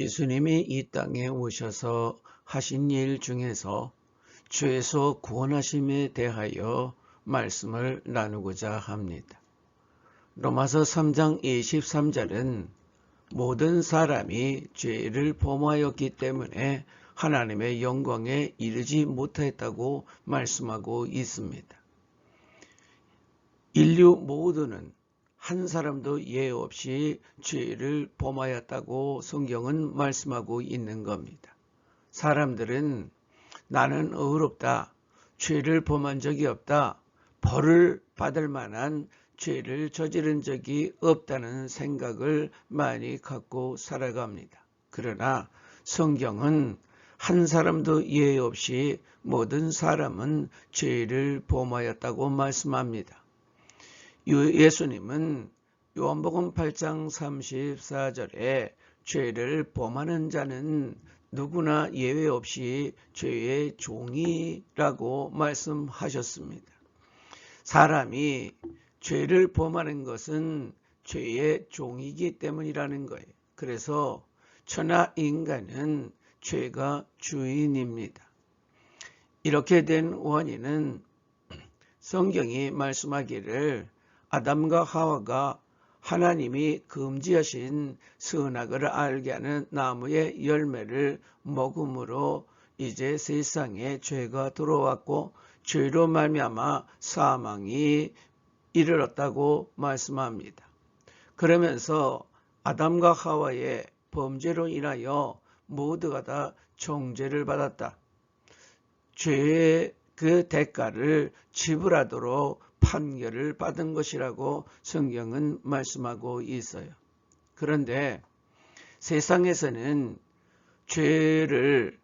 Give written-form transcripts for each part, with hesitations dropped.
예수님이 이 땅에 오셔서 하신 일 중에서 죄에서 구원하심에 대하여 말씀을 나누고자 합니다. 로마서 3장 23절은 모든 사람이 죄를 범하였기 때문에 하나님의 영광에 이르지 못했다고 말씀하고 있습니다. 인류 모두는 한 사람도 예외 없이 죄를 범하였다고 성경은 말씀하고 있는 겁니다. 사람들은 나는 의롭다, 죄를 범한 적이 없다, 벌을 받을 만한 죄를 저지른 적이 없다는 생각을 많이 갖고 살아갑니다. 그러나 성경은 한 사람도 예외 없이 모든 사람은 죄를 범하였다고 말씀합니다. 예수님은 요한복음 8장 34절에 죄를 범하는 자는 누구나 예외 없이 죄의 종이라고 말씀하셨습니다. 사람이 죄를 범하는 것은 죄의 종이기 때문이라는 거예요. 그래서 천하 인간은 죄가 주인입니다. 이렇게 된 원인은 성경이 말씀하기를 아담과 하와가 하나님이 금지하신 선악을 알게 하는 나무의 열매를 먹음으로 이제 세상에 죄가 들어왔고 죄로 말미암아 사망이 이르렀다고 말씀합니다. 그러면서 아담과 하와의 범죄로 인하여 모두가 다 정죄를 받았다. 죄의 그 대가를 지불하도록 판결을 받은 것이라고 성경은 말씀하고 있어요. 그런데 세상에서는 죄를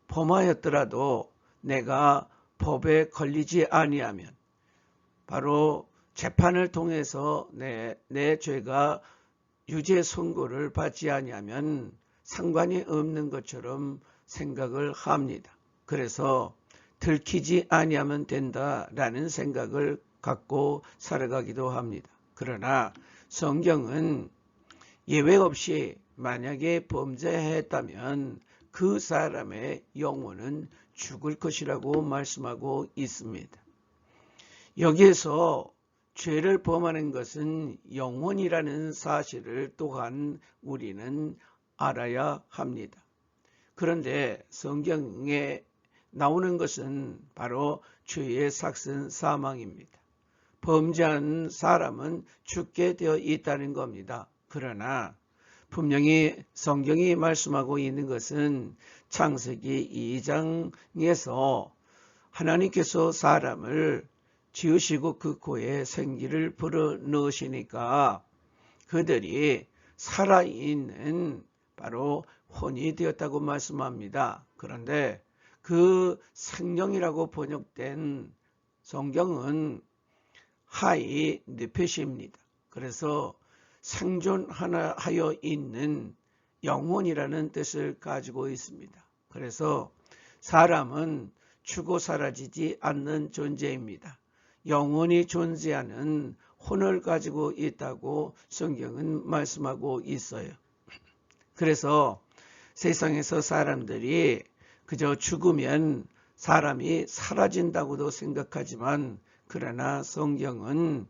범하였더라도 내가 법에 걸리지 아니하면 바로 재판을 통해서 내 죄가 유죄 선고를 받지 아니하면 상관이 없는 것처럼 생각을 합니다. 그래서 들키지 아니하면 된다라는 생각을 갖고 살아가기도 합니다. 그러나 성경은 예외 없이 만약에 범죄했다면 그 사람의 영혼은 죽을 것이라고 말씀하고 있습니다. 여기에서 죄를 범하는 것은 영혼이라는 사실을 또한 우리는 알아야 합니다. 그런데 성경에 나오는 것은 바로 죄의 삭은 사망입니다. 범죄한 사람은 죽게 되어 있다는 겁니다. 그러나 분명히 성경이 말씀하고 있는 것은 창세기 2장에서 하나님께서 사람을 지으시고 그 코에 생기를 불어넣으시니까 그들이 살아있는 바로 혼이 되었다고 말씀합니다. 그런데 그 생명이라고 번역된 성경은 하이 느페시입니다. 그래서 생존하여 있는 영혼이라는 뜻을 가지고 있습니다. 그래서 사람은 죽어 사라지지 않는 존재입니다. 영혼이 존재하는 혼을 가지고 있다고 성경은 말씀하고 있어요. 그래서 세상에서 사람들이 그저 죽으면 사람이 사라진다고도 생각하지만 그러나 성경은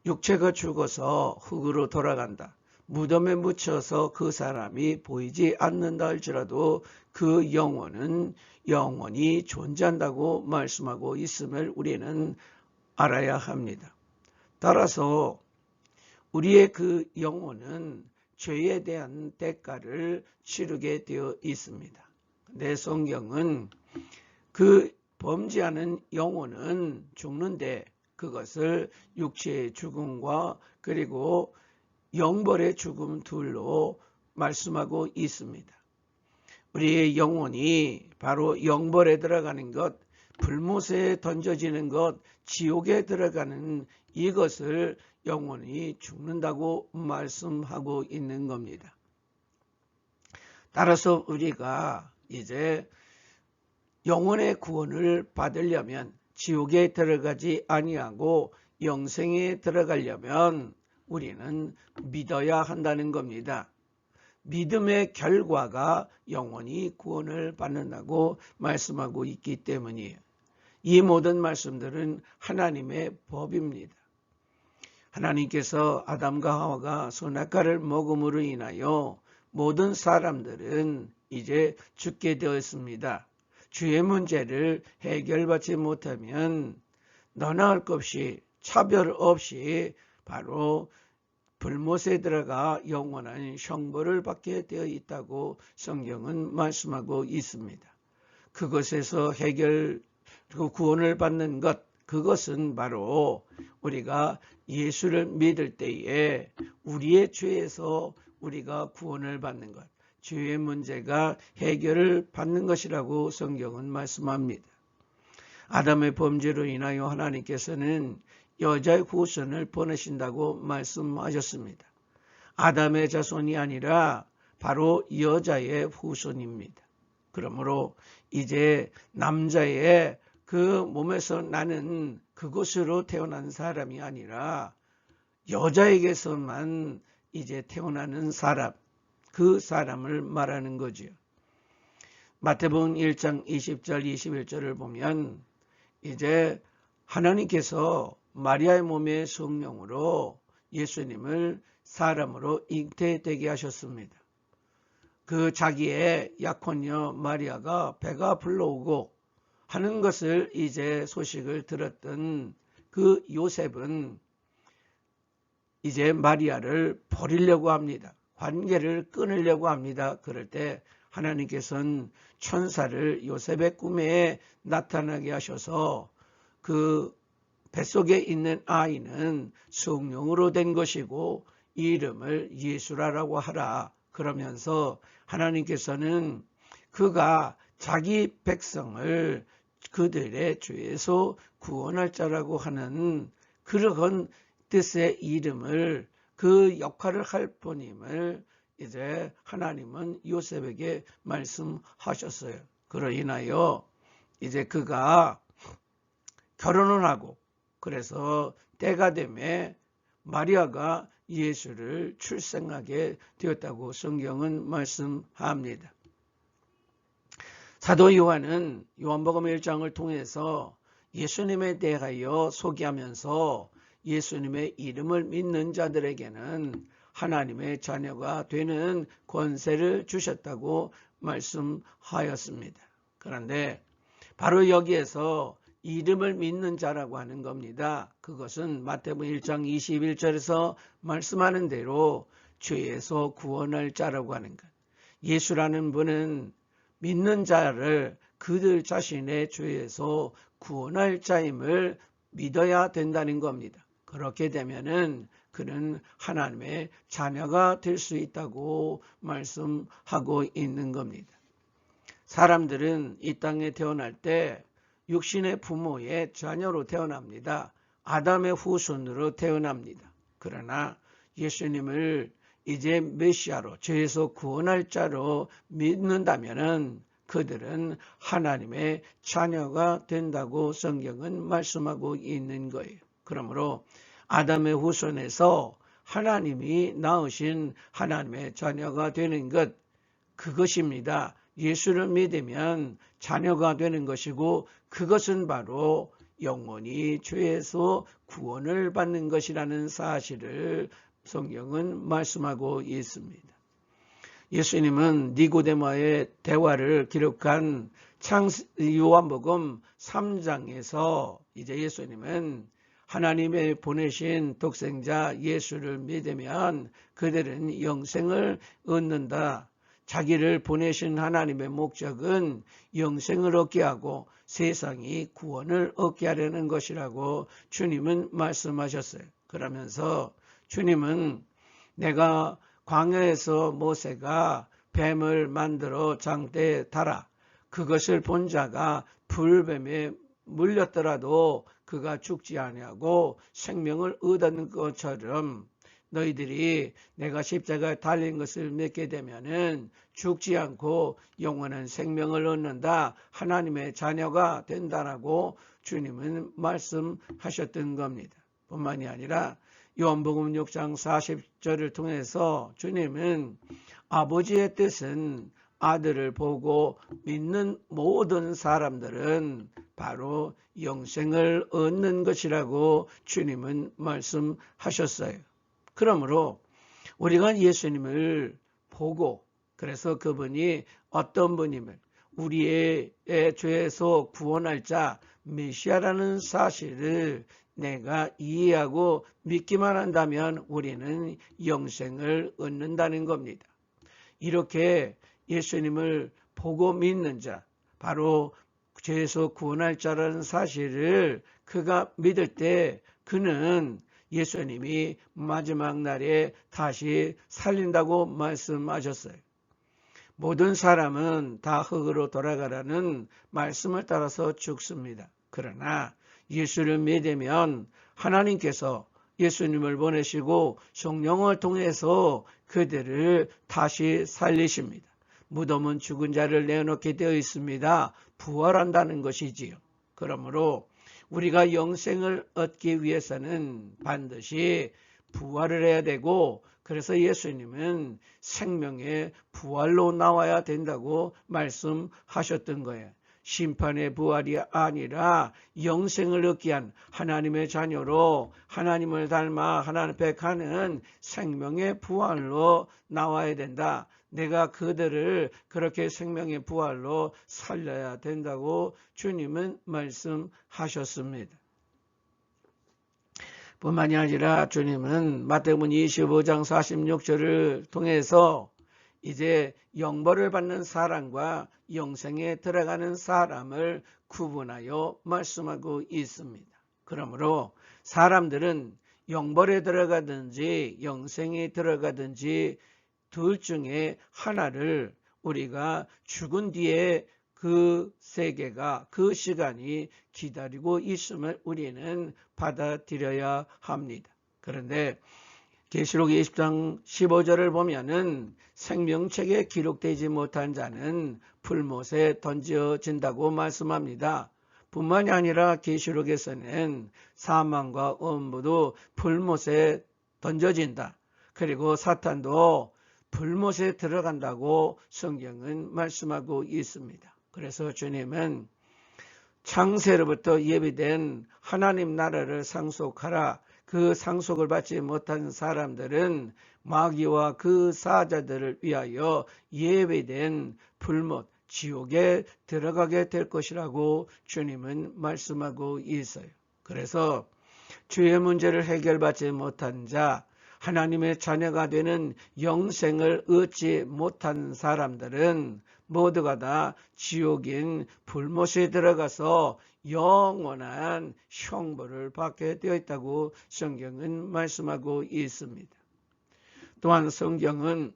육체가 죽어서 흙으로 돌아간다. 무덤에 묻혀서 그 사람이 보이지 않는다 할지라도 그 영혼은 영원히 존재한다고 말씀하고 있음을 우리는 알아야 합니다. 따라서 우리의 그 영혼은 죄에 대한 대가를 치르게 되어 있습니다. 내 성경은 그 범죄하는 영혼은 죽는데 그것을 육체의 죽음과 그리고 영벌의 죽음 둘로 말씀하고 있습니다. 우리의 영혼이 바로 영벌에 들어가는 것, 불못에 던져지는 것, 지옥에 들어가는 이것을 영혼이 죽는다고 말씀하고 있는 겁니다. 따라서 우리가 이제 영혼의 구원을 받으려면 지옥에 들어가지 아니하고 영생에 들어가려면 우리는 믿어야 한다는 겁니다. 믿음의 결과가 영원히 구원을 받는다고 말씀하고 있기 때문이에요. 이 모든 말씀들은 하나님의 법입니다. 하나님께서 아담과 하와가 선악과를 먹음으로 인하여 모든 사람들은 이제 죽게 되었습니다. 죄의 문제를 해결받지 못하면 너나 할 것 없이 차별 없이 바로 불못에 들어가 영원한 형벌을 받게 되어 있다고 성경은 말씀하고 있습니다. 그것에서 구원을 받는 것, 그것은 바로 우리가 예수를 믿을 때에 우리의 죄에서 우리가 구원을 받는 것, 죄의 문제가 해결을 받는 것이라고 성경은 말씀합니다. 아담의 범죄로 인하여 하나님께서는 여자의 후손을 보내신다고 말씀하셨습니다. 아담의 자손이 아니라 바로 여자의 후손입니다. 그러므로 이제 남자의 그 몸에서 나는 그것으로 태어난 사람이 아니라 여자에게서만 이제 태어나는 사람, 그 사람을 말하는 거지요. 마태복음 1장 20절 21절을 보면 이제 하나님께서 마리아의 몸의 성령으로 예수님을 사람으로 잉태되게 하셨습니다. 그 자기의 약혼녀 마리아가 배가 불러오고 하는 것을 이제 소식을 들었던 그 요셉은 이제 마리아를 버리려고 합니다. 관계를 끊으려고 합니다. 그럴 때 하나님께서는 천사를 요셉의 꿈에 나타나게 하셔서 그 뱃속에 있는 아이는 성령으로 된 것이고 이름을 예수라라고 하라. 그러면서 하나님께서는 그가 자기 백성을 그들의 죄에서 구원할 자라고 하는 그러한 뜻의 이름을 그 역할을 할 뿐임을 이제 하나님은 요셉에게 말씀하셨어요. 그로 인하여 이제 그가 결혼을 하고 그래서 때가 되매 마리아가 예수를 출생하게 되었다고 성경은 말씀합니다. 사도 요한은 요한복음 1장을 통해서 예수님에 대하여 소개하면서 예수님의 이름을 믿는 자들에게는 하나님의 자녀가 되는 권세를 주셨다고 말씀하였습니다. 그런데 바로 여기에서 이름을 믿는 자라고 하는 겁니다. 그것은 마태복음 1장 21절에서 말씀하는 대로 죄에서 구원할 자라고 하는 것. 예수라는 분은 믿는 자를 그들 자신의 죄에서 구원할 자임을 믿어야 된다는 겁니다. 그렇게 되면은 그는 하나님의 자녀가 될 수 있다고 말씀하고 있는 겁니다. 사람들은 이 땅에 태어날 때 육신의 부모의 자녀로 태어납니다. 아담의 후손으로 태어납니다. 그러나 예수님을 이제 메시아로 죄에서 구원할 자로 믿는다면은 그들은 하나님의 자녀가 된다고 성경은 말씀하고 있는 거예요. 그러므로 아담의 후손에서 하나님이 낳으신 하나님의 자녀가 되는 것, 그것입니다. 예수를 믿으면 자녀가 되는 것이고 그것은 바로 영원히 죄에서 구원을 받는 것이라는 사실을 성경은 말씀하고 있습니다. 예수님은 니고데모와의 대화를 기록한 요한복음 3장에서 이제 예수님은 하나님의 보내신 독생자 예수를 믿으면 그들은 영생을 얻는다. 자기를 보내신 하나님의 목적은 영생을 얻게 하고 세상이 구원을 얻게 하려는 것이라고 주님은 말씀하셨어요. 그러면서 주님은 내가 광야에서 모세가 뱀을 만들어 장대에 달아 그것을 본 자가 불뱀에 물렸더라도 그가 죽지 아니하고 생명을 얻는 것처럼 너희들이 내가 십자가에 달린 것을 믿게 되면은 죽지 않고 영원한 생명을 얻는다. 하나님의 자녀가 된다라고 주님은 말씀하셨던 겁니다. 뿐만이 아니라 요한복음 6장 40절을 통해서 주님은 아버지의 뜻은 아들을 보고 믿는 모든 사람들은 바로 영생을 얻는 것이라고 주님은 말씀하셨어요. 그러므로 우리가 예수님을 보고 그래서 그분이 어떤 분임을 우리의 죄에서 구원할 자 메시아라는 사실을 내가 이해하고 믿기만 한다면 우리는 영생을 얻는다는 겁니다. 이렇게 예수님을 보고 믿는 자, 바로 죄에서 구원할 자라는 사실을 그가 믿을 때 그는 예수님이 마지막 날에 다시 살린다고 말씀하셨어요. 모든 사람은 다 흙으로 돌아가라는 말씀을 따라서 죽습니다. 그러나 예수를 믿으면 하나님께서 예수님을 보내시고 성령을 통해서 그들을 다시 살리십니다. 무덤은 죽은 자를 내어놓게 되어 있습니다. 부활한다는 것이지요. 그러므로 우리가 영생을 얻기 위해서는 반드시 부활을 해야 되고 그래서 예수님은 생명의 부활로 나와야 된다고 말씀하셨던 거예요. 심판의 부활이 아니라 영생을 얻기 위한 하나님의 자녀로 하나님을 닮아 하나님 앞에 가는 생명의 부활로 나와야 된다. 내가 그들을 그렇게 생명의 부활로 살려야 된다고 주님은 말씀하셨습니다. 뿐만이 아니라 주님은 마태복음 25장 46절을 통해서 이제 영벌을 받는 사람과 영생에 들어가는 사람을 구분하여 말씀하고 있습니다. 그러므로 사람들은 영벌에 들어가든지 영생에 들어가든지 둘 중에 하나를 우리가 죽은 뒤에 그 세계가 그 시간이 기다리고 있음을 우리는 받아들여야 합니다. 그런데 계시록 20장 15절을 보면은 생명책에 기록되지 못한 자는 불못에 던져진다고 말씀합니다. 뿐만이 아니라 계시록에서는 사망과 음부도 불못에 던져진다. 그리고 사탄도 불못에 들어간다고 성경은 말씀하고 있습니다. 그래서 주님은 창세로부터 예비된 하나님 나라를 상속하라. 그 상속을 받지 못한 사람들은 마귀와 그 사자들을 위하여 예비된 불못, 지옥에 들어가게 될 것이라고 주님은 말씀하고 있어요. 그래서 죄의 문제를 해결받지 못한 자, 하나님의 자녀가 되는 영생을 얻지 못한 사람들은 모두가 다 지옥인 불못에 들어가서 영원한 형벌을 받게 되어 있다고 성경은 말씀하고 있습니다. 또한 성경은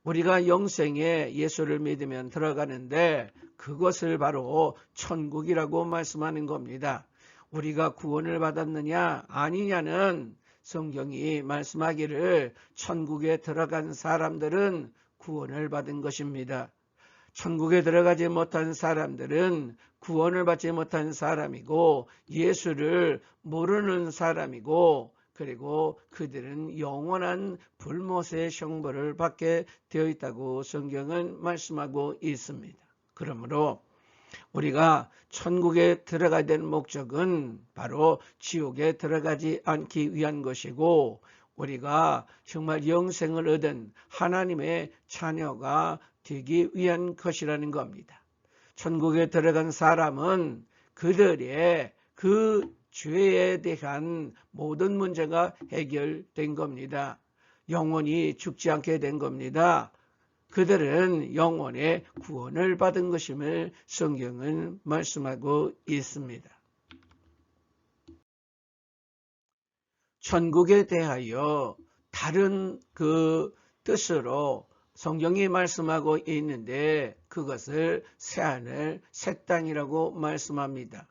우리가 영생에 예수를 믿으면 들어가는데 그것을 바로 천국이라고 말씀하는 겁니다. 우리가 구원을 받았느냐 아니냐는 성경이 말씀하기를 천국에 들어간 사람들은 구원을 받은 것입니다. 천국에 들어가지 못한 사람들은 구원을 받지 못한 사람이고 예수를 모르는 사람이고 그리고 그들은 영원한 불못의 형벌을 받게 되어 있다고 성경은 말씀하고 있습니다. 그러므로 우리가 천국에 들어가야 되는 목적은 바로 지옥에 들어가지 않기 위한 것이고 우리가 정말 영생을 얻은 하나님의 자녀가 되기 위한 것이라는 겁니다. 천국에 들어간 사람은 그들의 그 죄에 대한 모든 문제가 해결된 겁니다. 영원히 죽지 않게 된 겁니다. 그들은 영원의 구원을 받은 것임을 성경은 말씀하고 있습니다. 천국에 대하여 다른 그 뜻으로 성경이 말씀하고 있는데 그것을 새하늘 새 땅이라고 말씀합니다.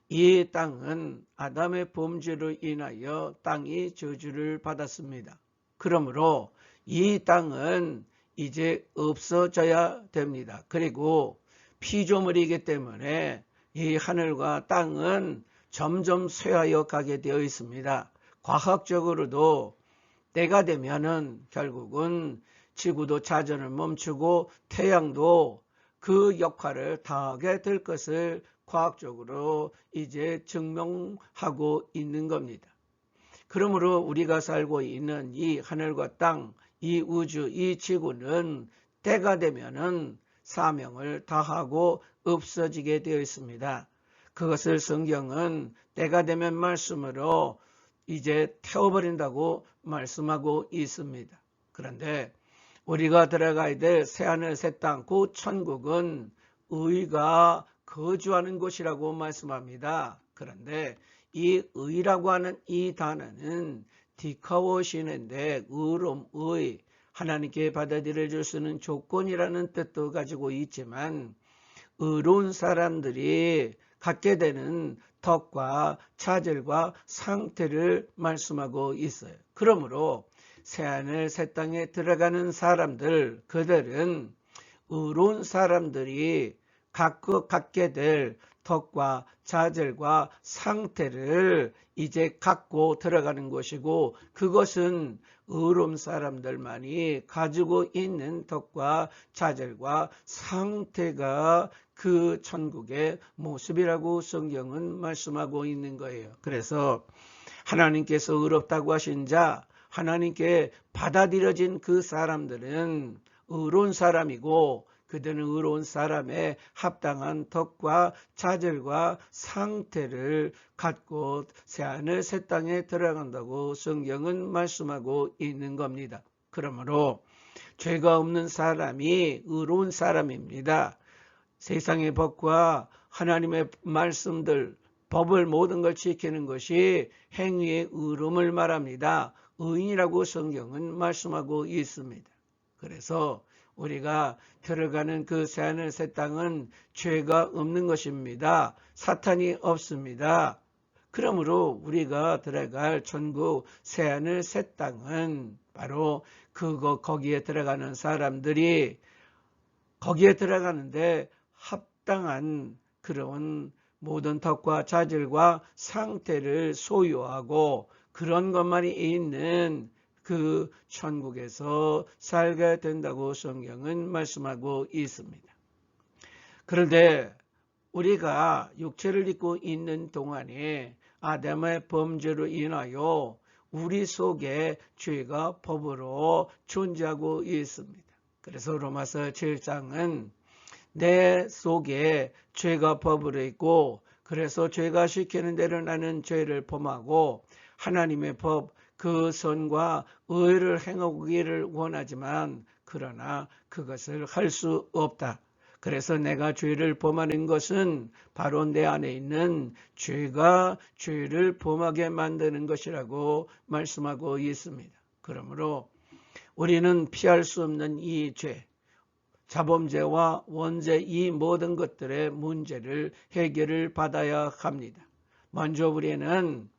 이 땅은 아담의 범죄로 인하여 땅이 저주를 받았습니다. 그러므로 이 땅은 이제 없어져야 됩니다. 그리고 피조물이기 때문에 이 하늘과 땅은 점점 쇠하여 가게 되어 있습니다. 과학적으로도 때가 되면은 결국은 지구도 자전을 멈추고 태양도 그 역할을 다하게 될 것을 과학적으로 이제 증명하고 있는 겁니다. 그러므로 우리가 살고 있는 이 하늘과 땅, 이 우주, 이 지구는 때가 되면은 사명을 다하고 없어지게 되어 있습니다. 그것을 성경은 때가 되면 말씀으로 이제 태워버린다고 말씀하고 있습니다. 그런데 우리가 들어가야 될 새하늘 새 땅, 그 천국은 의가 거주하는 곳이라고 말씀합니다. 그런데 이 의라고 하는 이 단어는 디카오시는데 의로움, 의, 하나님께 받아들여 줄 수 있는 조건이라는 뜻도 가지고 있지만 의로운 사람들이 갖게 되는 덕과 차질과 상태를 말씀하고 있어요. 그러므로 새하늘 새 땅에 들어가는 사람들, 그들은 의로운 사람들이 각각 갖게 될 덕과 자질과 상태를 이제 갖고 들어가는 것이고, 그것은 의로운 사람들만이 가지고 있는 덕과 자질과 상태가 그 천국의 모습이라고 성경은 말씀하고 있는 거예요. 그래서 하나님께서 의롭다고 하신 자, 하나님께 받아들여진 그 사람들은 의로운 사람이고, 그들은 의로운 사람의 합당한 덕과 자질과 상태를 갖고 새하늘 새 땅에 들어간다고 성경은 말씀하고 있는 겁니다. 그러므로 죄가 없는 사람이 의로운 사람입니다. 세상의 법과 하나님의 말씀들, 법을 모든 걸 지키는 것이 행위의 의로움을 말합니다. 의인이라고 성경은 말씀하고 있습니다. 그래서 우리가 들어가는 그 새하늘 새 땅은 죄가 없는 것입니다. 사탄이 없습니다. 그러므로 우리가 들어갈 천국 새하늘 새 땅은 바로 거기에 들어가는 사람들이 거기에 들어가는데 합당한 그런 모든 덕과 자질과 상태를 소유하고 그런 것만이 있는 그 천국에서 살게 된다고 성경은 말씀하고 있습니다. 그런데 우리가 육체를 입고 있는 동안에 아담의 범죄로 인하여 우리 속에 죄가 법으로 존재하고 있습니다. 그래서 로마서 7장은 내 속에 죄가 법으로 있고, 그래서 죄가 시키는 대로 나는 죄를 범하고 하나님의 법, 그 선과 의를 행하기를 원하지만 그러나 그것을 할 수 없다. 그래서 내가 죄를 범하는 것은 바로 내 안에 있는 죄가 죄를 범하게 만드는 것이라고 말씀하고 있습니다. 그러므로 우리는 피할 수 없는 이 죄, 자범죄와 원죄, 이 모든 것들의 문제를 해결을 받아야 합니다. 먼저 우리는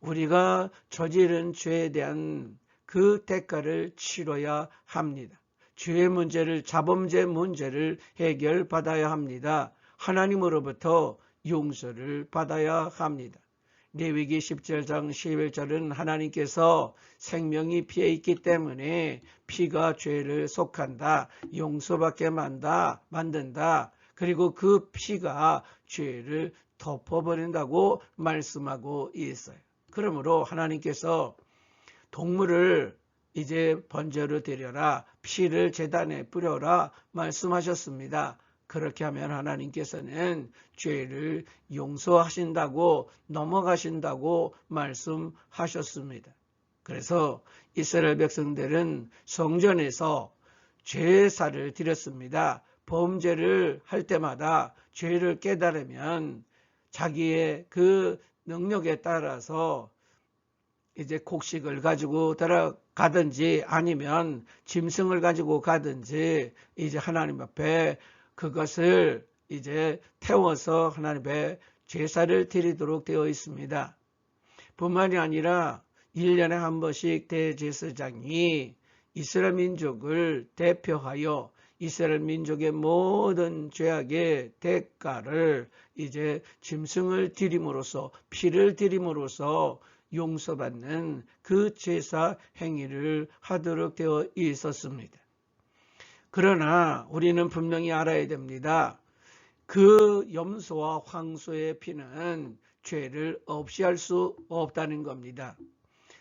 우리가 저지른 죄에 대한 그 대가를 치러야 합니다. 죄의 문제를, 자범죄 문제를 해결받아야 합니다. 하나님으로부터 용서를 받아야 합니다. 레위기 17장 11절은 하나님께서 생명이 피에 있기 때문에 피가 죄를 속한다, 용서받게 만든다. 그리고 그 피가 죄를 덮어버린다고 말씀하고 있어요. 그러므로 하나님께서 동물을 이제 번제로 드려라, 피를 제단에 뿌려라 말씀하셨습니다. 그렇게 하면 하나님께서는 죄를 용서하신다고, 넘어가신다고 말씀하셨습니다. 그래서 이스라엘 백성들은 성전에서 제사를 드렸습니다. 범죄를 할 때마다 죄를 깨달으면 자기의 그 능력에 따라서 이제 곡식을 가지고 들어가든지 아니면 짐승을 가지고 가든지 이제 하나님 앞에 그것을 이제 태워서 하나님 앞에 제사를 드리도록 되어 있습니다. 뿐만이 아니라 1년에 한 번씩 대제사장이 이스라엘 민족을 대표하여 이스라엘 민족의 모든 죄악의 대가를 이제 짐승을 드림으로써, 피를 드림으로써 용서받는 그 제사 행위를 하도록 되어 있었습니다. 그러나 우리는 분명히 알아야 됩니다. 그 염소와 황소의 피는 죄를 없이 할 수 없다는 겁니다.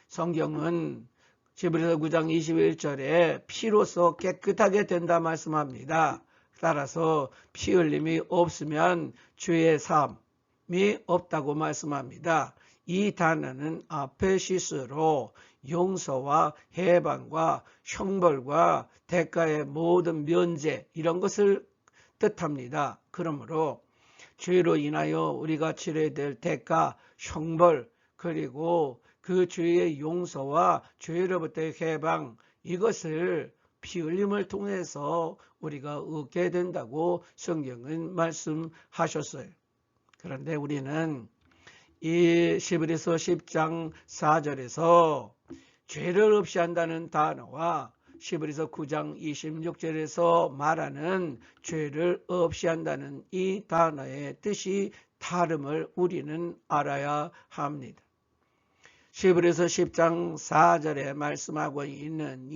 성경은 히브리서 9장 21절에 피로서 깨끗하게 된다 말씀합니다. 따라서 피 흘림이 없으면 죄의 삶이 없다고 말씀합니다. 이 단어는 아페시스로 용서와 해방과 형벌과 대가의 모든 면제 이런 것을 뜻합니다. 그러므로 죄로 인하여 우리가 치러야 될 대가, 형벌 그리고 그 죄의 용서와 죄로부터의 해방 이것을 피 흘림을 통해서 우리가 얻게 된다고 성경은 말씀하셨어요. 그런데 우리는 이 히브리서 10장 4절에서 죄를 없이 한다는 단어와 히브리서 9장 26절에서 말하는 죄를 없이 한다는 이 단어의 뜻이 다름을 우리는 알아야 합니다. 히브리서 10장 4절에 말씀하고 있는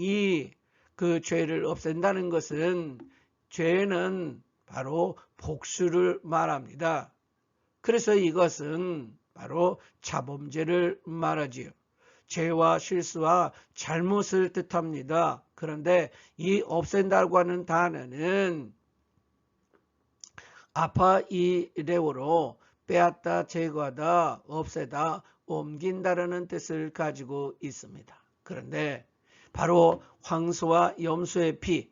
그 죄를 없앤다는 것은 죄는 바로 복수를 말합니다. 그래서 이것은 바로 자범죄를 말하지요. 죄와 실수와 잘못을 뜻합니다. 그런데 이 없앤다고 하는 단어는 아파이레오로 빼앗다, 제거하다, 없애다, 옮긴다라는 뜻을 가지고 있습니다. 그런데 바로 황소와 염소의 피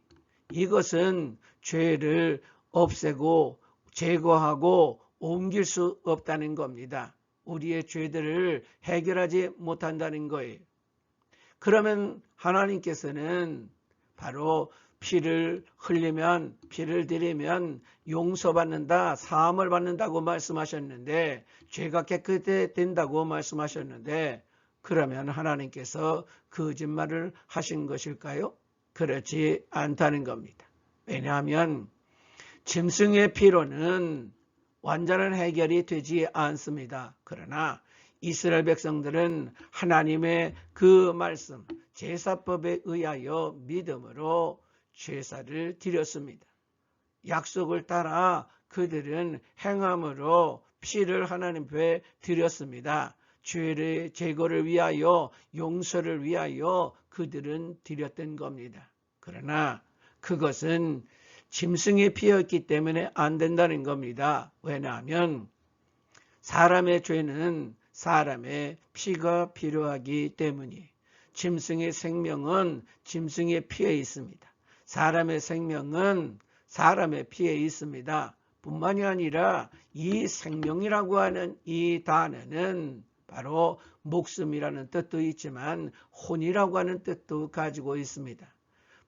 이것은 죄를 없애고 제거하고 옮길 수 없다는 겁니다. 우리의 죄들을 해결하지 못한다는 거예요. 그러면 하나님께서는 바로 피를 흘리면 피를 드리면 용서받는다, 사함을 받는다고 말씀하셨는데 죄가 깨끗해진다고 말씀하셨는데 그러면 하나님께서 거짓말을 하신 것일까요? 그렇지 않다는 겁니다. 왜냐하면 짐승의 피로는 완전한 해결이 되지 않습니다. 그러나 이스라엘 백성들은 하나님의 그 말씀, 제사법에 의하여 믿음으로 제사를 드렸습니다. 약속을 따라 그들은 행함으로 피를 하나님 앞에 드렸습니다. 죄의 제거를 위하여 용서를 위하여 그들은 드렸던 겁니다. 그러나 그것은 짐승의 피였기 때문에 안 된다는 겁니다. 왜냐하면 사람의 죄는 사람의 피가 필요하기 때문이에요. 짐승의 생명은 짐승의 피에 있습니다. 사람의 생명은 사람의 피에 있습니다. 뿐만이 아니라 이 생명이라고 하는 이 단어는 바로 목숨이라는 뜻도 있지만 혼이라고 하는 뜻도 가지고 있습니다.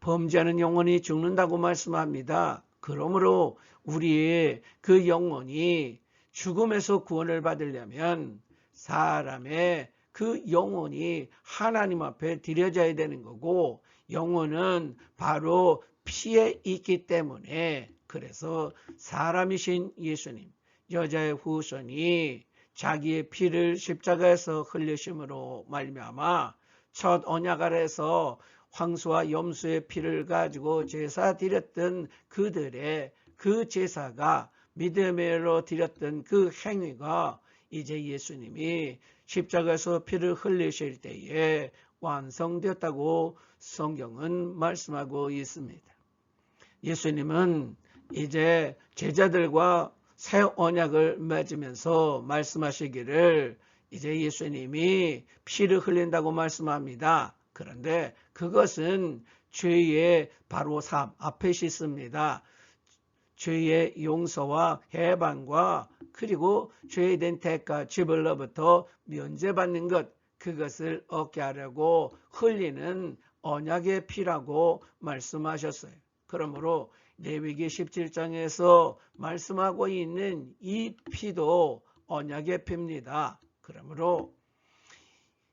범죄하는 영혼이 죽는다고 말씀합니다. 그러므로 우리의 그 영혼이 죽음에서 구원을 받으려면 사람의 그 영혼이 하나님 앞에 드려져야 되는 거고 영혼은 바로 피에 있기 때문에 그래서 사람이신 예수님, 여자의 후손이 자기의 피를 십자가에서 흘리심으로 말미암아 첫 언약 아래에서 황소와 염소의 피를 가지고 제사 드렸던 그들의 그 제사가 믿음으로 드렸던 그 행위가 이제 예수님이 십자가에서 피를 흘리실 때에 완성되었다고 성경은 말씀하고 있습니다. 예수님은 이제 제자들과 새 언약을 맺으면서 말씀하시기를 이제 예수님이 피를 흘린다고 말씀합니다. 그런데 그것은 죄의 바로 삶 앞에 있습니다. 죄의 용서와 해방과 그리고 죄에 대한 대가 지불로부터 면제받는 것 그것을 얻게 하려고 흘리는 언약의 피라고 말씀하셨어요. 그러므로 레위기 17장에서 말씀하고 있는 이 피도 언약의 피입니다. 그러므로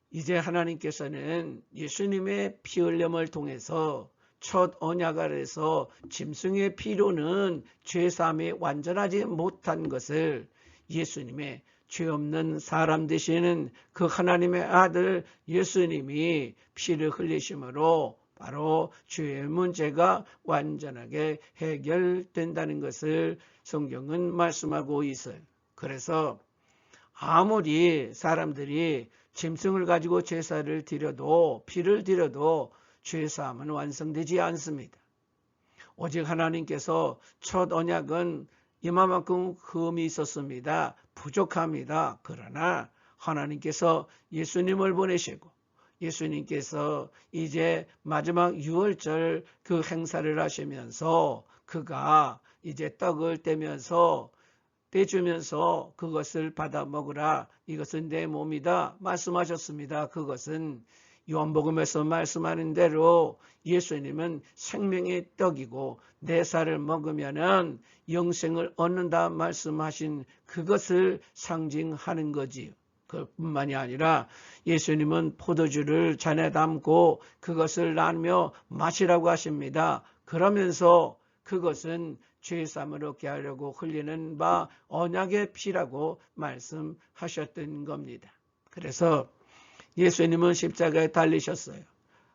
이제 하나님께서는 예수님의 피 흘림을 통해서 첫 언약 아래서 짐승의 피로는 죄사함이 완전하지 못한 것을 예수님의 죄 없는 사람 되시는 그 하나님의 아들 예수님이 피를 흘리심으로 바로 죄의 문제가 완전하게 해결된다는 것을 성경은 말씀하고 있어요. 그래서 아무리 사람들이 짐승을 가지고 제사를 드려도 피를 드려도 죄사함은 완성되지 않습니다. 오직 하나님께서 첫 언약은 이만큼 흠이 있었습니다. 부족합니다. 그러나 하나님께서 예수님을 보내시고 예수님께서 이제 마지막 유월절 그 행사를 하시면서 그가 이제 떡을 떼주면서 그것을 받아 먹으라. 이것은 내 몸이다 말씀하셨습니다. 그것은 요한복음에서 말씀하는 대로 예수님은 생명의 떡이고 내 살을 먹으면은 영생을 얻는다 말씀하신 그것을 상징하는 거지요. 그뿐만이 아니라 예수님은 포도주를 잔에 담고 그것을 나누며 마시라고 하십니다. 그러면서 그것은 죄사함을 얻게 하려고 흘리는 바 언약의 피라고 말씀하셨던 겁니다. 그래서 예수님은 십자가에 달리셨어요.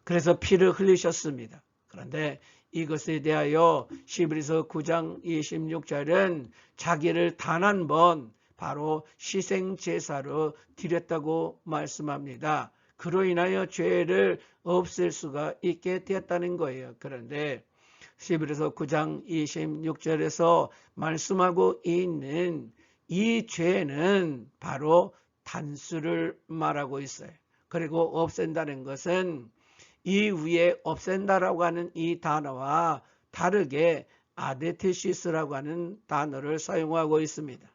그래서 피를 흘리셨습니다. 그런데 이것에 대하여 히브리서 9장 26절은 자기를 단 한 번 바로 희생제사로 드렸다고 말씀합니다. 그로 인하여 죄를 없앨 수가 있게 되었다는 거예요. 그런데 히브리서 9장 26절에서 말씀하고 있는 이 죄는 바로 단수를 말하고 있어요. 그리고 없앤다는 것은 이 위에 없앤다라고 하는 이 단어와 다르게 아데테시스라고 하는 단어를 사용하고 있습니다.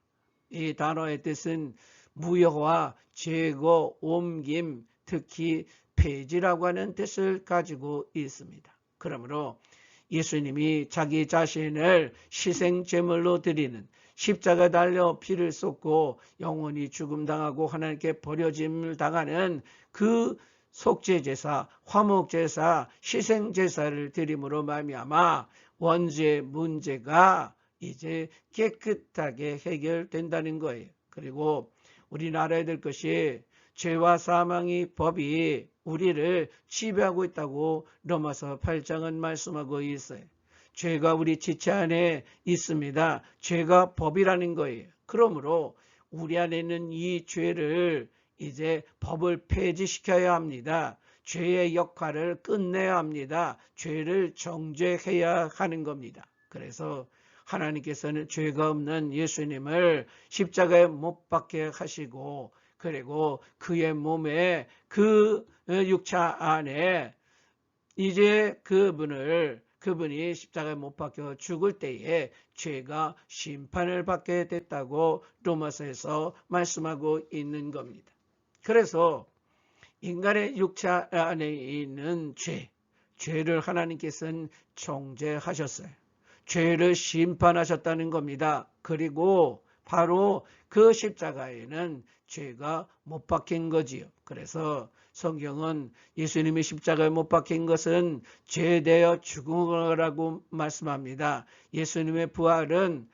이 단어의 뜻은 무효화, 제거, 옮김, 특히 폐지라고 하는 뜻을 가지고 있습니다. 그러므로 예수님이 자기 자신을 희생제물로 드리는 십자가 달려 피를 쏟고 영원히 죽음당하고 하나님께 버려짐을 당하는 그 속죄제사, 화목제사, 희생제사를 드림으로 말미암아 원죄의 문제가 이제 깨끗하게 해결된다는 거예요. 그리고 우리나라에 될 것이 죄와 사망의 법이 우리를 지배하고 있다고 로마서 8장은 말씀하고 있어요. 죄가 우리 지체 안에 있습니다. 죄가 법이라는 거예요. 그러므로 우리 안에 있는 이 죄를 이제 법을 폐지시켜야 합니다. 죄의 역할을 끝내야 합니다. 죄를 정죄해야 하는 겁니다. 그래서 하나님께서는 죄가 없는 예수님을 십자가에 못 박게 하시고 그리고 그의 몸에 그 육차 안에 이제 그분이 십자가에 못 박혀 죽을 때에 죄가 심판을 받게 됐다고 로마서에서 말씀하고 있는 겁니다. 그래서 인간의 육차 안에 있는 죄를 하나님께서는 정죄하셨어요. 죄를 심판하셨다는 겁니다. 그리고 바로 그 십자가에는 죄가 못 박힌 거지요. 그래서 성경은 예수님이 십자가에 못 박힌 것은 죄되어 죽은 거라고 말씀합니다. 예수님의 부활은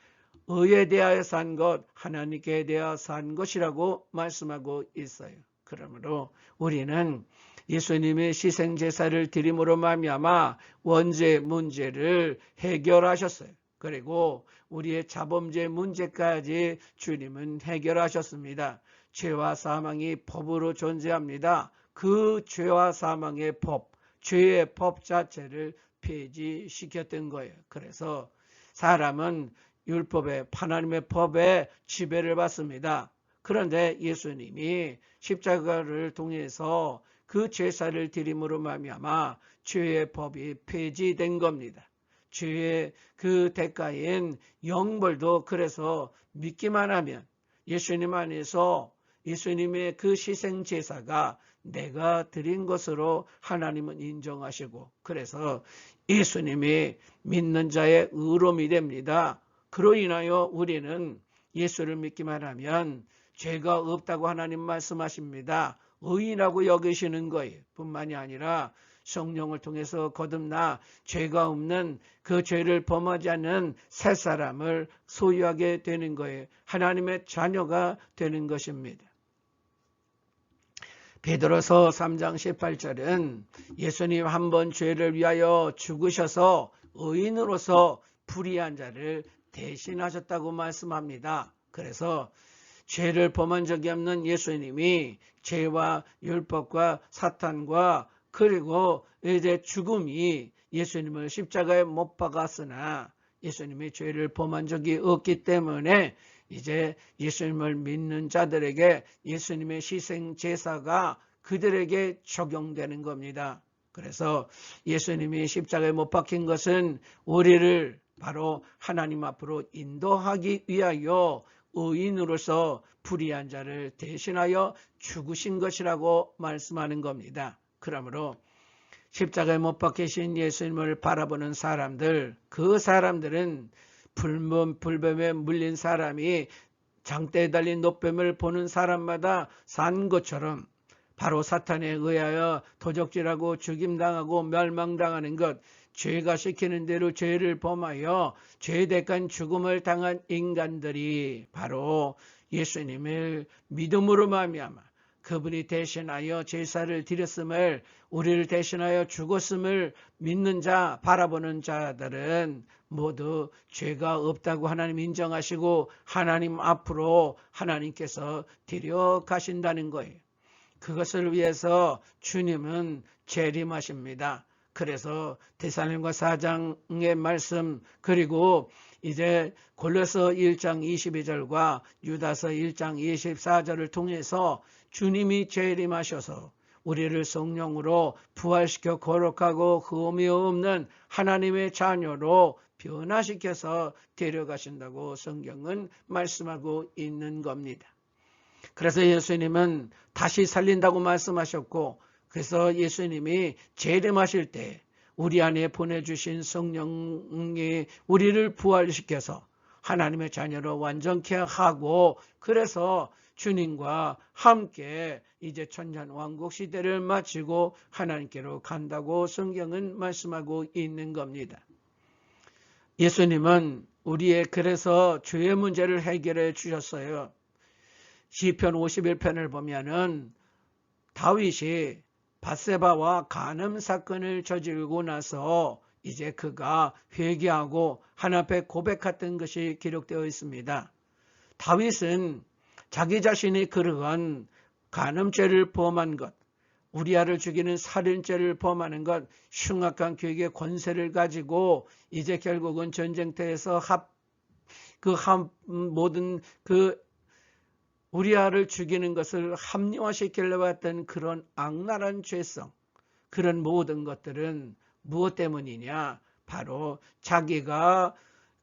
의에 대하여 산 것, 하나님께 대하여 산 것이라고 말씀하고 있어요. 그러므로 우리는 예수님의 희생제사를 드림으로 말미암아 원죄 문제를 해결하셨어요. 그리고 우리의 자범죄 문제까지 주님은 해결하셨습니다. 죄와 사망이 법으로 존재합니다. 그 죄와 사망의 법, 죄의 법 자체를 폐지시켰던 거예요. 그래서 사람은 율법에, 하나님의 법에 지배를 받습니다. 그런데 예수님이 십자가를 통해서 그 제사를 드림으로 말미암아 죄의 법이 폐지된 겁니다. 죄의 그 대가인 영벌도 그래서 믿기만 하면 예수님 안에서 예수님의 그 희생제사가 내가 드린 것으로 하나님은 인정하시고 그래서 예수님이 믿는 자의 의로움이 됩니다. 그로 인하여 우리는 예수를 믿기만 하면 죄가 없다고 하나님 말씀하십니다. 의인하고 여기시는 거예요. 뿐만이 아니라 성령을 통해서 거듭나 죄가 없는 그 죄를 범하지 않는 새 사람을 소유하게 되는 거예요. 하나님의 자녀가 되는 것입니다. 베드로서 3장 18절은 예수님 한 번 죄를 위하여 죽으셔서 의인으로서 불의한 자를 대신하셨다고 말씀합니다. 그래서 죄를 범한 적이 없는 예수님이 죄와 율법과 사탄과 그리고 이제 죽음이 예수님을 십자가에 못 박았으나 예수님이 죄를 범한 적이 없기 때문에 이제 예수님을 믿는 자들에게 예수님의 희생 제사가 그들에게 적용되는 겁니다. 그래서 예수님이 십자가에 못 박힌 것은 우리를 바로 하나님 앞으로 인도하기 위하여 의인으로서 불의한 자를 대신하여 죽으신 것이라고 말씀하는 겁니다. 그러므로 십자가에 못 박히신 예수님을 바라보는 사람들, 그 사람들은 불뱀에 물린 사람이 장대에 달린 노뱀을 보는 사람마다 산 것처럼 바로 사탄에 의하여 도적질하고 죽임당하고 멸망당하는 것, 죄가 시키는 대로 죄를 범하여 죄 대간 죽음을 당한 인간들이 바로 예수님을 믿음으로 말미암아 그분이 대신하여 제사를 드렸음을, 우리를 대신하여 죽었음을 믿는 자, 바라보는 자들은 모두 죄가 없다고 하나님 인정하시고 하나님 앞으로 하나님께서 데려가신다는 거예요. 그것을 위해서 주님은 재림하십니다. 그래서 데살로니가 4장의 말씀, 그리고 이제 골로새 1장 22절과 유다서 1장 24절을 통해서 주님이 재림하셔서 우리를 성령으로 부활시켜 거룩하고 흠이 없는 하나님의 자녀로 변화시켜서 데려가신다고 성경은 말씀하고 있는 겁니다. 그래서 예수님은 다시 살린다고 말씀하셨고, 그래서 예수님이 재림하실 때 우리 안에 보내주신 성령이 우리를 부활시켜서 하나님의 자녀로 완전케 하고, 그래서 주님과 함께 이제 천년왕국 시대를 마치고 하나님께로 간다고 성경은 말씀하고 있는 겁니다. 예수님은 우리의 그래서 죄의 문제를 해결해 주셨어요. 시편 51편을 보면은 다윗이 밧세바와 간음 사건을 저지르고 나서 이제 그가 회개하고 하나님 앞에 고백했던 것이 기록되어 있습니다. 다윗은 자기 자신이 그러한 간음죄를 범한 것, 우리아를 죽이는 살인죄를 범하는 것, 흉악한 교육의 권세를 가지고 이제 결국은 전쟁터에서 모든 우리아를 죽이는 것을 합리화시키려고 했던 그런 악랄한 죄성, 그런 모든 것들은 무엇 때문이냐? 바로 자기가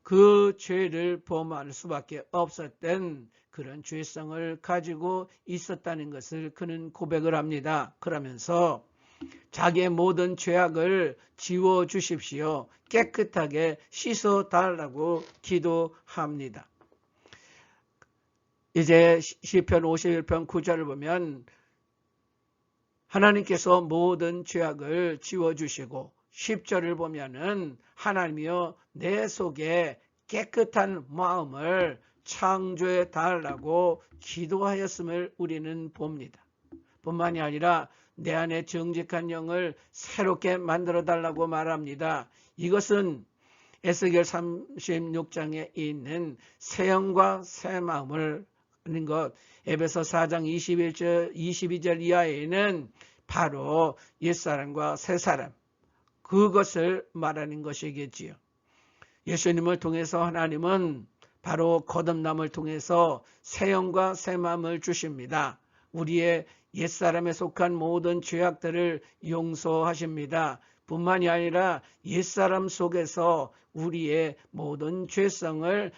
그 죄를 범할 수밖에 없었던 그런 죄성을 가지고 있었다는 것을 그는 고백을 합니다. 그러면서 자기의 모든 죄악을 지워주십시오. 깨끗하게 씻어달라고 기도합니다. 이제 시편 51편 9절을 보면 하나님께서 모든 죄악을 지워주시고, 10절을 보면은 하나님이여 내 속에 깨끗한 마음을 창조해 달라고 기도하였음을 우리는 봅니다. 뿐만이 아니라 내 안에 정직한 영을 새롭게 만들어 달라고 말합니다. 이것은 에스겔 36장에 있는 새 영과 새 마음을 하는 것, 에베소 4장 22절 이하에는 바로 옛사람과 새사람, 그것을 말하는 것이겠지요. 예수님을 통해서 하나님은 바로 거듭남을 통해서 새 영과 새 마음을 주십니다. 우리의 옛사람에 속한 모든 죄악들을 용서하십니다. 뿐만이 아니라 옛사람 속에서 우리의 모든 죄성을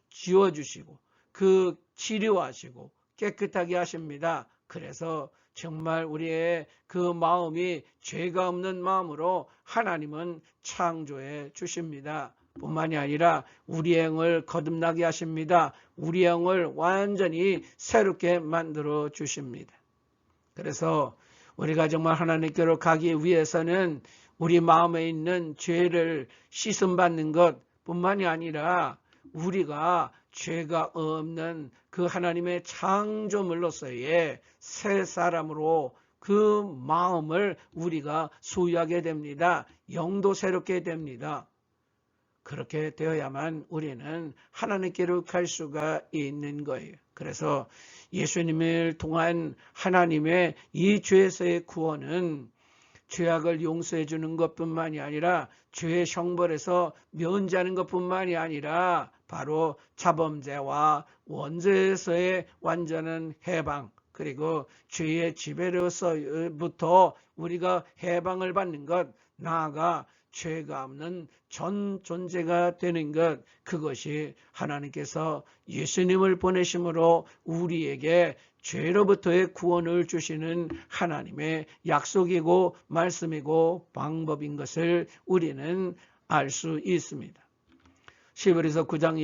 지워주시고 그 치료하시고 깨끗하게 하십니다. 그래서 정말 우리의 그 마음이 죄가 없는 마음으로 하나님은 창조해 주십니다. 뿐만이 아니라 우리의 영을 거듭나게 하십니다. 우리의 영을 완전히 새롭게 만들어 주십니다. 그래서 우리가 정말 하나님께로 가기 위해서는 우리 마음에 있는 죄를 씻음받는 것 뿐만이 아니라 우리가 죄가 없는 그 하나님의 창조물로서의 새 사람으로 그 마음을 우리가 소유하게 됩니다. 영도 새롭게 됩니다. 그렇게 되어야만 우리는 하나님께로 갈 수가 있는 거예요. 그래서 예수님을 통한 하나님의 이 죄에서의 구원은 죄악을 용서해 주는 것뿐만이 아니라 죄의 형벌에서 면제하는 것뿐만이 아니라 바로 자범죄와 원죄에서의 완전한 해방, 그리고 죄의 지배로서부터 우리가 해방을 받는 것, 나아가 죄가 없는 전 존재가 되는 것, 그것이 하나님께서 예수님을 보내심으로 우리에게 죄로부터의 구원을 주시는 하나님의 약속이고 말씀이고 방법인 것을 우리는 알 수 있습니다. 히브리서 9장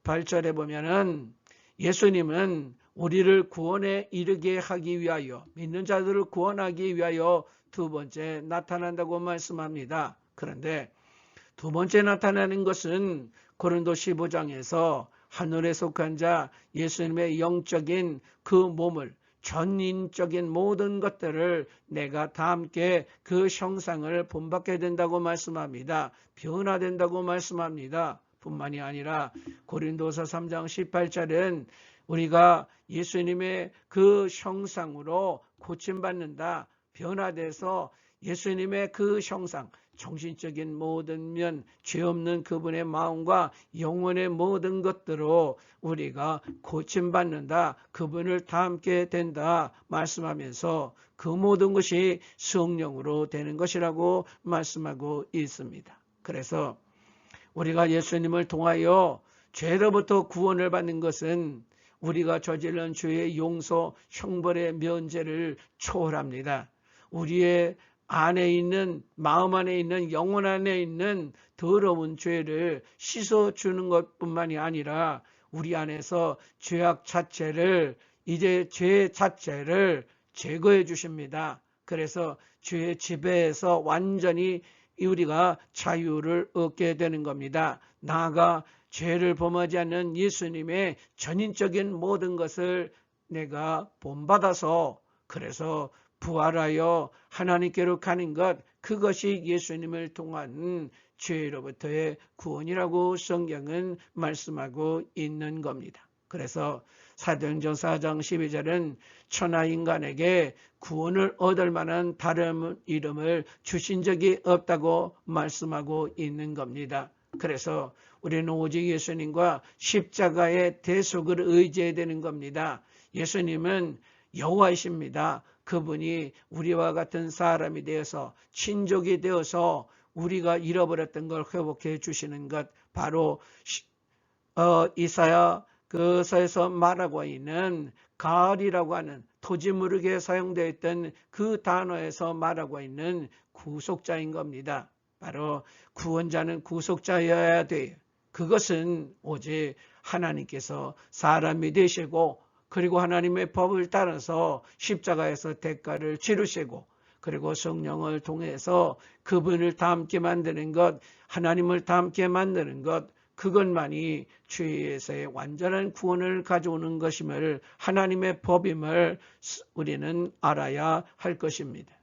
28절에 보면은 예수님은 우리를 구원에 이르게 하기 위하여, 믿는 자들을 구원하기 위하여 두 번째 나타난다고 말씀합니다. 그런데 두 번째 나타나는 것은 고린도 15장에서 하늘에 속한 자 예수님의 영적인 그 몸을, 전인적인 모든 것들을 내가 다 함께 그 형상을 본받게 된다고 말씀합니다. 변화된다고 말씀합니다. 뿐만이 아니라 고린도서 3장 18절은 우리가 예수님의 그 형상으로 고침받는다, 변화돼서 예수님의 그 형상, 정신적인 모든 면, 죄 없는 그분의 마음과 영혼의 모든 것들로 우리가 고침받는다, 그분을 닮게 된다 말씀하면서 그 모든 것이 성령으로 되는 것이라고 말씀하고 있습니다. 그래서 우리가 예수님을 통하여 죄로부터 구원을 받는 것은 우리가 저지른 죄의 용서, 형벌의 면제를 초월합니다. 우리의 안에 있는, 마음 안에 있는, 영혼 안에 있는 더러운 죄를 씻어주는 것뿐만이 아니라 우리 안에서 죄악 자체를, 이제 죄 자체를 제거해 주십니다. 그래서 죄의 지배에서 완전히 우리가 자유를 얻게 되는 겁니다. 나아가 죄를 범하지 않는 예수님의 전인적인 모든 것을 내가 본받아서, 그래서 부활하여 하나님께로 가는 것, 그것이 예수님을 통한 죄로부터의 구원이라고 성경은 말씀하고 있는 겁니다. 그래서 사도행전 4장 12절은 천하 인간에게 구원을 얻을 만한 다른 이름을 주신 적이 없다고 말씀하고 있는 겁니다. 그래서 우리는 오직 예수님과 십자가의 대속을 의지해야 되는 겁니다. 예수님은 여호와이십니다. 그분이 우리와 같은 사람이 되어서, 친족이 되어서 우리가 잃어버렸던 걸 회복해 주시는 것, 바로 이사야 그서에서 말하고 있는 가을이라고 하는 토지무르기에 사용되어 있던 그 단어에서 말하고 있는 구속자인 겁니다. 바로 구원자는 구속자여야 돼요. 그것은 오직 하나님께서 사람이 되시고, 그리고 하나님의 법을 따라서 십자가에서 대가를 치르시고, 그리고 성령을 통해서 그분을 닮게 만드는 것, 하나님을 닮게 만드는 것, 그것만이 죄에서의 완전한 구원을 가져오는 것임을, 하나님의 법임을 우리는 알아야 할 것입니다.